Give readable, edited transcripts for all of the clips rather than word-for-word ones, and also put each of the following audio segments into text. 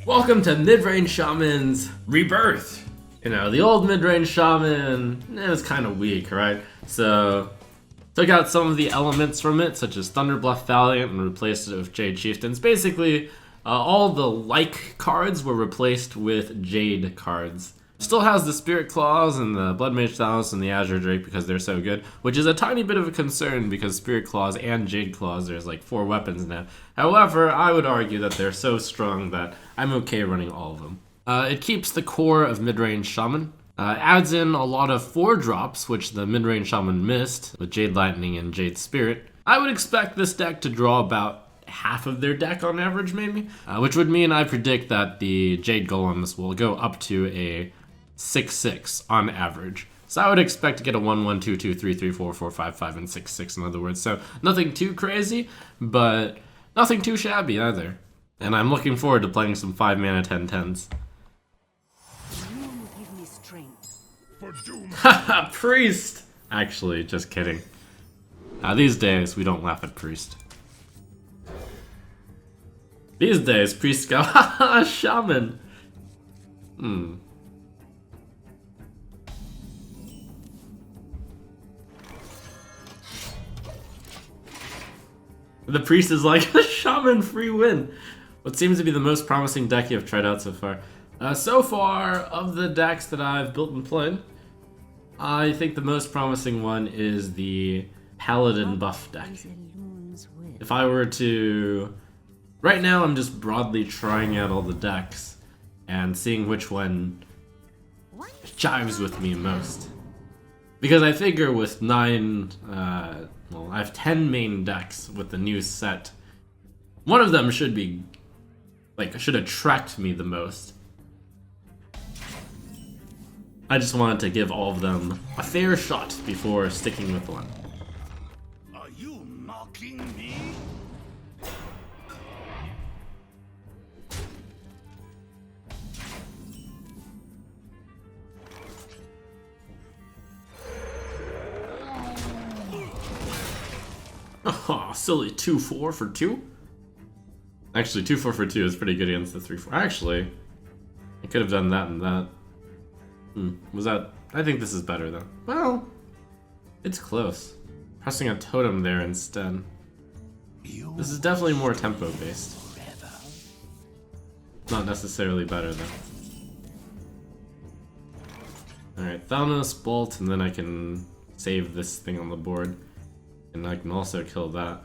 Welcome to Mid-Range Shaman's Rebirth. You know, the old Mid-Range Shaman, it was kind of weak, right? So, took out some of the elements from it, such as Thunderbluff Valiant, and replaced it with Jade Chieftains. Basically, all the like cards were replaced with Jade cards. Still has the Spirit Claws and the Blood Mage Thanos and the Azure Drake because they're so good, which is a tiny bit of a concern because Spirit Claws and Jade Claws, there's like 4 weapons now. However, I would argue that they're so strong that I'm okay running all of them. It keeps the core of Mid-Range Shaman, adds in a lot of 4-drops, which the Mid-Range Shaman missed, with Jade Lightning and Jade Spirit. I would expect this deck to draw about half of their deck on average, maybe, which would mean I predict that the Jade Golems will go up to a 6/6 on average. So I would expect to get a 1/1, 2/2, 3/3, 4/4, 5/5, and 6/6 in other words. So nothing too crazy, but nothing too shabby either. And I'm looking forward to playing some 5-mana 10/10s. Haha, Priest! Actually, just kidding. These days, we don't laugh at Priest. These days, Priest go, haha, Shaman! The Priest is like, Shaman free win! What seems to be the most promising deck you have tried out so far? So far, of the decks that I've built and played, I think the most promising one is the Paladin buff deck. If I were to... Right now I'm just broadly trying out all the decks and seeing which one jives with me most. Because I figure with 9... well, I have 10 main decks with the new set. One of them should be... should attract me the most. I just wanted to give all of them a fair shot before sticking with one. Are you mocking me? Oh, silly 2/4 for 2? Actually, 2/4 for 2 is pretty good against the 3/4. Actually, I could have done that and that. Was that... I think this is better though. Well, it's close. Pressing a totem there instead. This is definitely more tempo based. Not necessarily better though. Alright, Thanos, Bolt, and then I can save this thing on the board. And I can also kill that.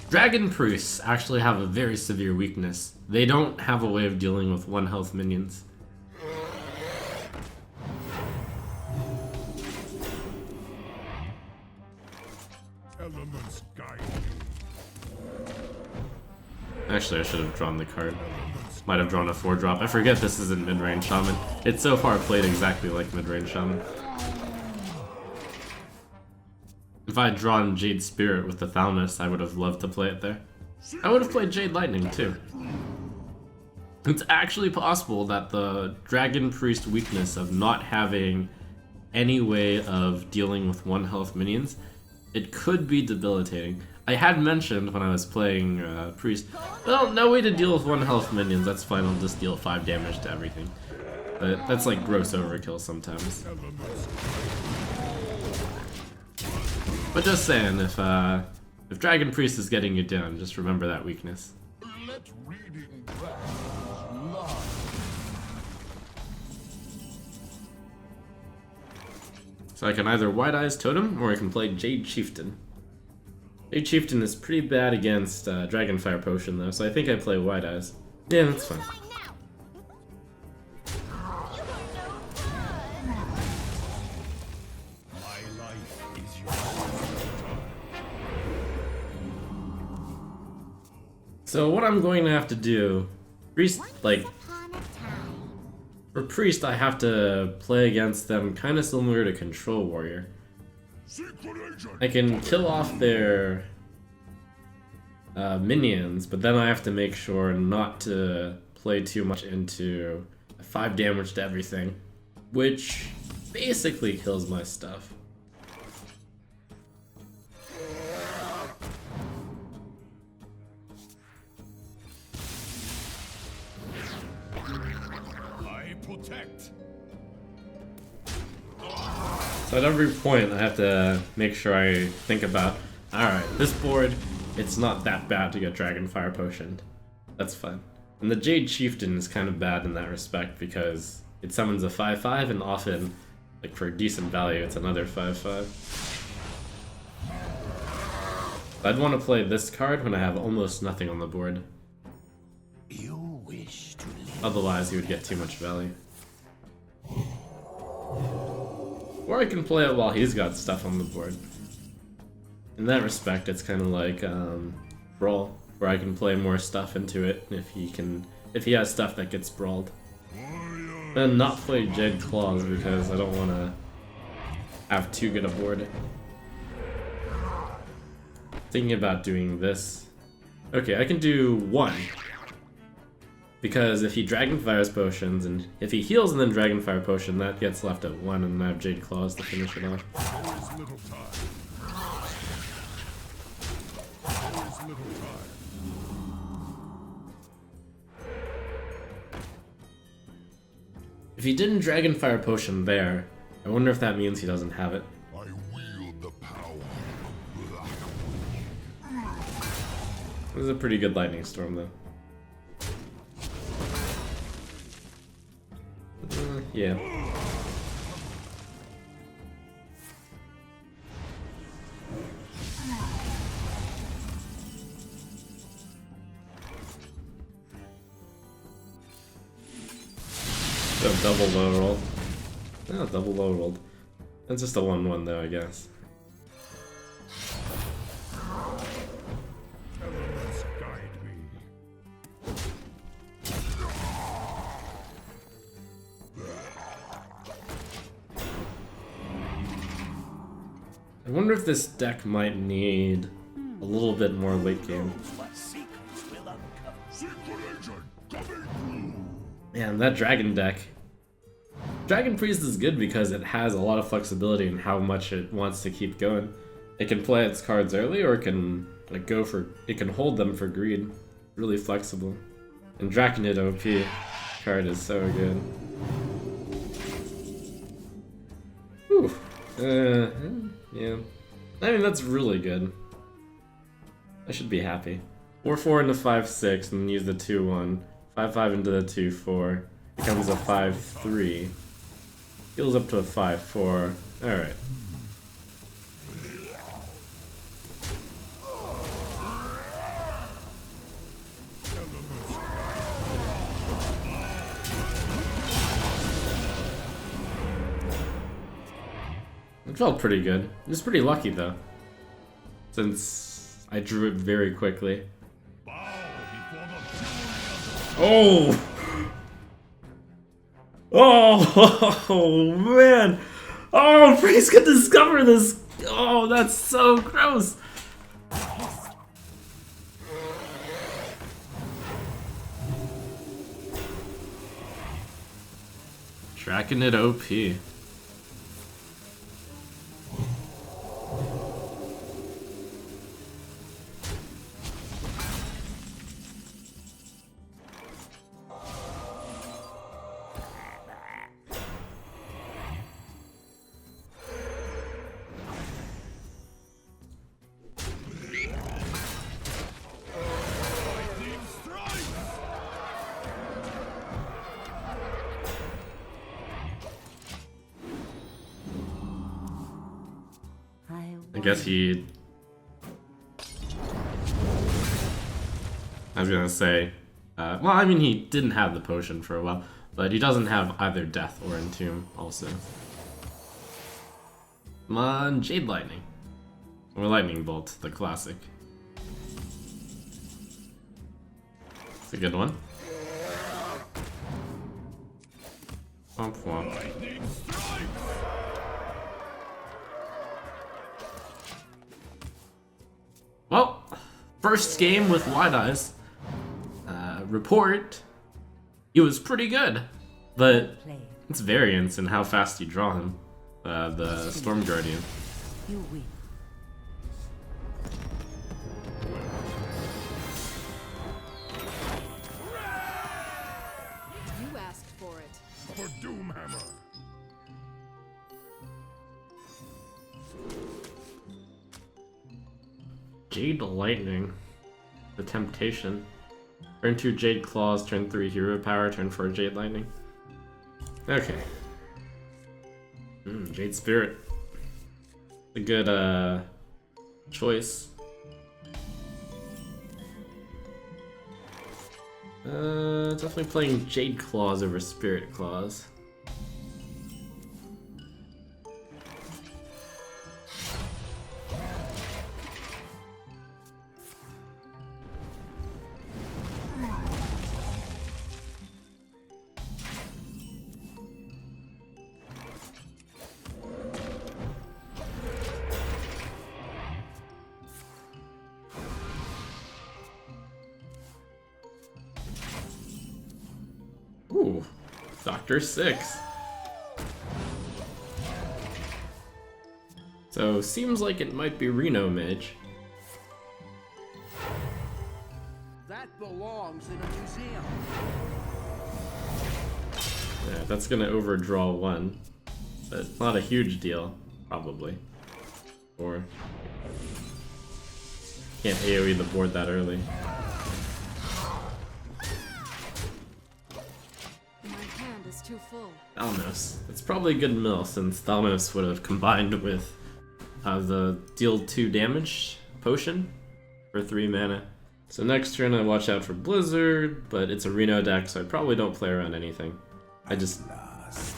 Dragon Priests actually have a very severe weakness. They don't have a way of dealing with 1 health minions. Actually, I should have drawn the card. Might have drawn a 4-drop. I forget this isn't Mid-Range Shaman. It's so far played exactly like Mid-Range Shaman. If I had drawn Jade Spirit with the Thalmus, I would have loved to play it there. I would have played Jade Lightning too. It's actually possible that the Dragon Priest weakness of not having any way of dealing with 1 health minions, it could be debilitating. I had mentioned when I was playing Priest, well, no way to deal with 1 health minions, that's fine, I'll just deal 5 damage to everything. But that's like gross overkill sometimes. But just saying, if Dragon Priest is getting you down, just remember that weakness. So I can either White Eyes Totem, or I can play Jade Chieftain. Jade Chieftain is pretty bad against Dragonfire Potion though, so I think I play White Eyes. Yeah, that's fine. So what I'm going to have to do, Priest, for Priest I have to play against them kind of similar to Control Warrior. I can kill off their minions, but then I have to make sure not to play too much into 5 damage to everything, which basically kills my stuff. protect. So at every point I have to make sure I think about, alright, this board, it's not that bad to get Dragonfire Potioned. That's fine. And the Jade Chieftain is kind of bad in that respect because it summons a 5/5 and often, like for decent value, it's another 5/5. I'd want to play this card when I have almost nothing on the board. You wish to live. Otherwise, you would get too much value. Or I can play it while he's got stuff on the board. In that respect, it's kind of like Brawl, where I can play more stuff into it if he has stuff that gets brawled. And not play Jade Claws because I don't want to have too good a board. Thinking about doing this. Okay, I can do 1. Because if he Dragonfires potions, and if he heals and then Dragonfire potion, that gets left at 1, and I have Jade Claws to finish it off. There is little time. There is little time. If he didn't Dragonfire potion there, I wonder if that means he doesn't have it. I wield the power. This is a pretty good Lightning Storm, though. Yeah. So double low roll. Oh, double low rolled. That's just a 1/1 though, I guess. Elements guide me. I wonder if this deck might need a little bit more late game. What secrets will uncover? Secret agent coming through. Man, that Dragon deck. Dragon Priest is good because it has a lot of flexibility in how much it wants to keep going. It can play its cards early, or it can it can hold them for greed. Really flexible. And Draconid OP card is so good. Whew. Yeah. I mean, that's really good. I should be happy. 4/4 into 5/6 and use the 2/1. 5/5 into the 2/4. Becomes a 5/3. Heals up to a 5/4. Alright. It felt pretty good. It was pretty lucky though, since I drew it very quickly. Bow before the fury of Oh man! Oh, Priest could discover this! Oh, that's so gross! Tracking it OP. I guess he... I was gonna say... well, I mean, he didn't have the potion for a while, but he doesn't have either Death or Entomb, also. Come on, Jade Lightning. Or Lightning Bolt, the classic. It's a good one. Womp womp. Well, first game with Wide Eyes. Report. He was pretty good, but it's variance in how fast you draw him. The Storm Guardian. You win. You asked for it. For Jade Lightning. The Temptation. Turn 2 Jade Claws, turn 3 Hero Power, turn 4 Jade Lightning. Okay. Jade Spirit. A good choice. Definitely playing Jade Claws over Spirit Claws. Ooh, Dr. 6. So, seems like it might be Reno Mage. That belongs in a museum. Yeah, that's gonna overdraw 1. But not a huge deal, probably. Or can't AoE the board that early. Too full. Thalmos. It's probably a good mill since Thalmos would have combined with the deal 2 damage potion for 3 mana. So next turn I watch out for Blizzard, but it's a Reno deck, so I probably don't play around anything. I just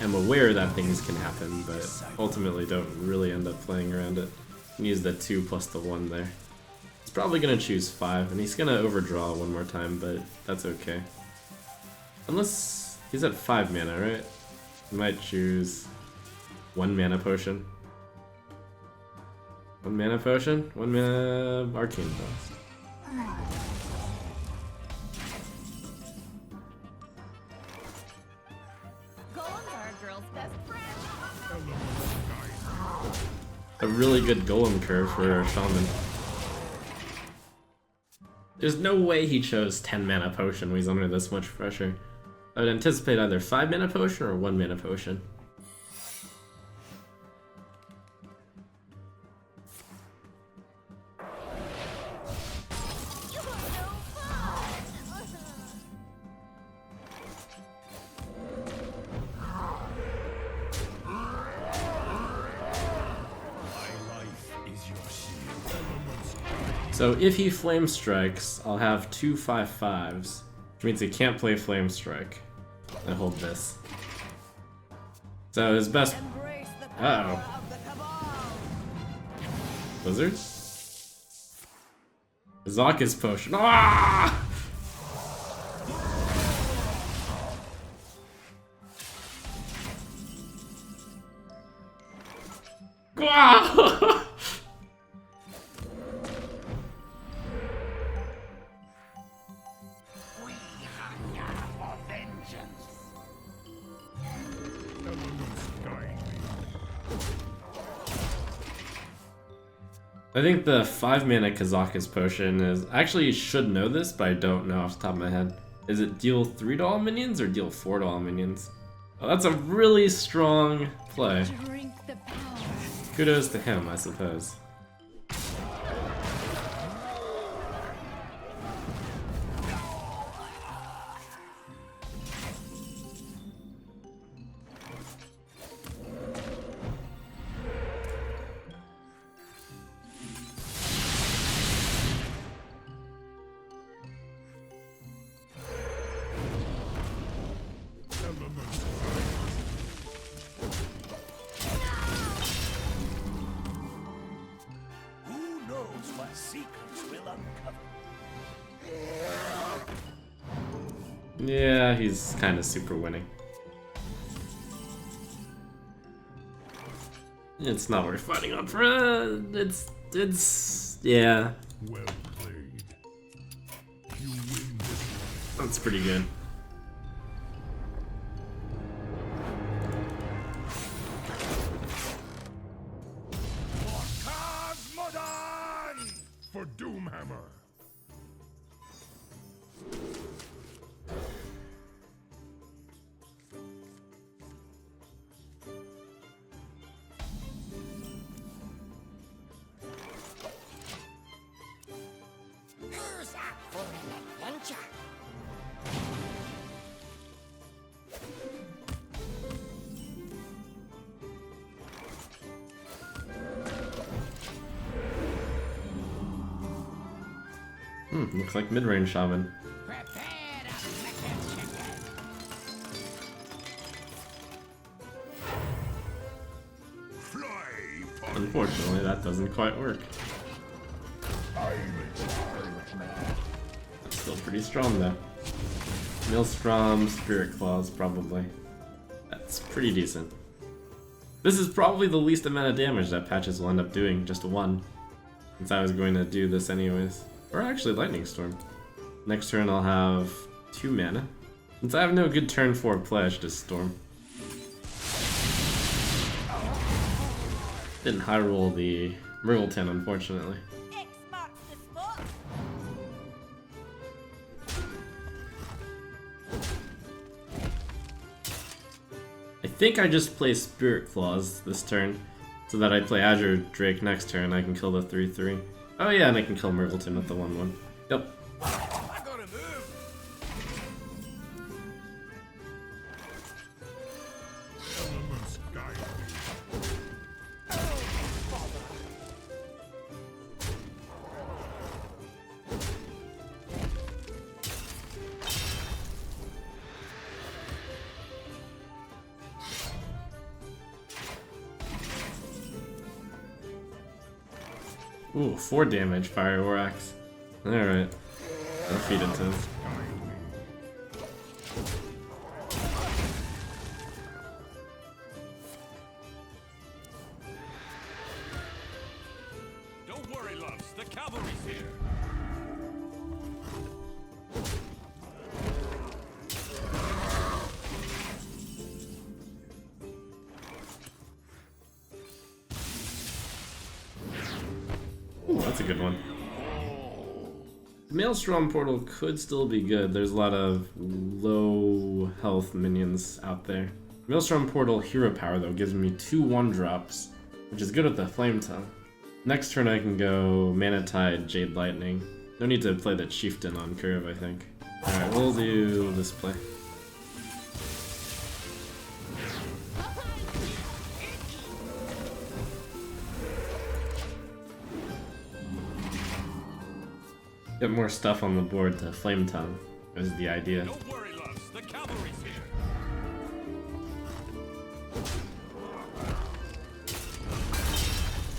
am aware that things can happen, but ultimately don't really end up playing around it. And use the 2 plus the 1 there. He's probably gonna choose 5, and he's gonna overdraw 1 more time, but that's okay. Unless he's at 5 mana, right? He might choose 1 mana potion. 1 mana potion? 1 mana arcane blast. Golems are a girl's best friend. A really good golem curve for a shaman. There's no way he chose 10 mana potion when he's under this much pressure. I would anticipate either 5 mana potion or 1 mana potion. So if he Flame Strikes, I'll have 2 5/5s, which means he can't play Flame Strike. I hold this. So his best. Uh oh. Blizzard? Zaka's potion. Ah! Ah! I think the 5 mana Kazaka's potion is. Actually, you should know this, but I don't know off the top of my head. Is it deal 3 to all minions or deal 4 to all minions? Oh, that's a really strong play. Drink the power. Kudos to him, I suppose. What secrets will uncover? Yeah, he's kind of super winning. It's not worth fighting on for. It's yeah. Well played. You win this. That's pretty good. For Doomhammer. Looks like mid-range Shaman. Unfortunately, that doesn't quite work. It's still pretty strong though. Maelstrom, Spirit Claws, probably. That's pretty decent. This is probably the least amount of damage that patches will end up doing, just one. Since I was going to do this anyways. Or actually Lightning Storm. Next turn I'll have 2 mana. Since I have no good turn 4 play, I should just Storm. Didn't high roll the Myrtleton, unfortunately. I think I just play Spirit Claws this turn, so that I play Azure Drake next turn. I can kill the 3/3. Oh yeah, and I can kill Myrtleton with the 1/1. Yep. I gotta move. Elements guide me. Ooh, 4 damage, Fire Orax. Alright. I'll feed it to him. Don't worry, loves. The cavalry's here. Ooh, that's a good one. Maelstrom Portal could still be good. There's a lot of low health minions out there. Maelstrom Portal Hero Power, though, gives me 2 1-drops, which is good with the Flame Tongue. Next turn I can go Mana Tide, Jade Lightning. No need to play the Chieftain on curve, I think. Alright, we'll do this play. Get more stuff on the board to Flame Tongue, is the idea. Don't worry, loves. The cavalry's here.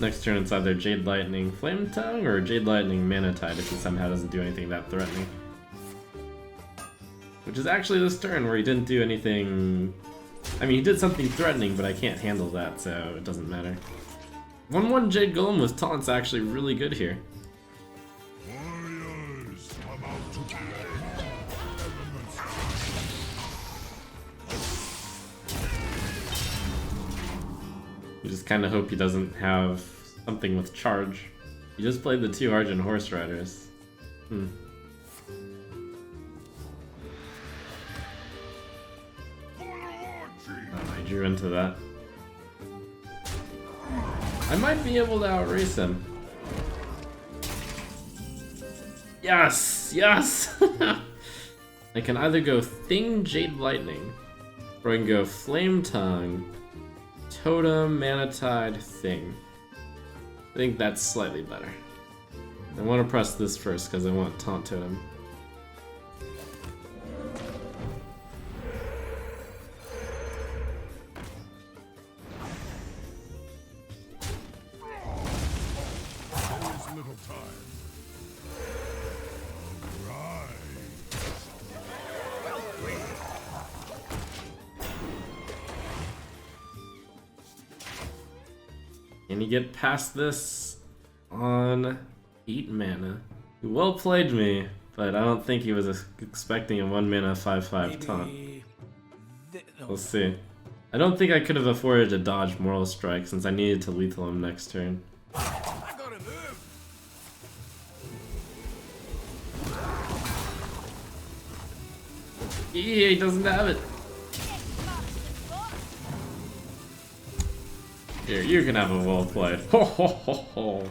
Next turn it's either Jade Lightning Flame Tongue or Jade Lightning Mana Tide if he somehow doesn't do anything that threatening. Which is actually this turn where he didn't do anything... I mean, he did something threatening, but I can't handle that, so it doesn't matter. 1/1 Jade Golem with Taunt's actually really good here. Warriors, come out to play. Elements. You just kind of hope he doesn't have something with charge. He just played the 2 Argent Horse Riders. I drew into that. I might be able to outrace him. Yes! Yes! I can either go Thing Jade Lightning, or I can go Flame Tongue, Totem, Mana Tide, Thing. I think that's slightly better. I want to press this first because I want Taunt Totem. There's little time. All right. Can you get past this on 8 mana? He well played me, but I don't think he was expecting a 1 mana 5/5 taunt. We'll see. I don't think I could have afforded to dodge Moral Strike since I needed to lethal him next turn. I gotta move. He doesn't have it. Here, you can have a well played. Ho ho ho ho.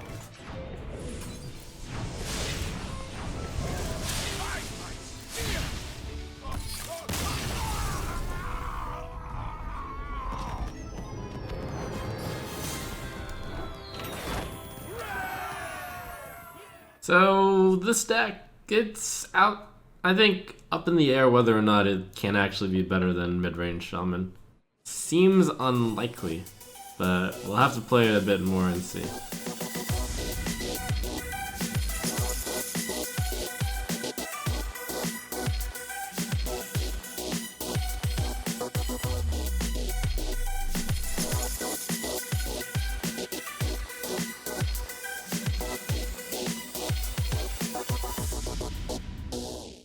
So this deck it's out, I think, up in the air whether or not it can actually be better than mid-range Shaman. Seems unlikely, but we'll have to play it a bit more and see.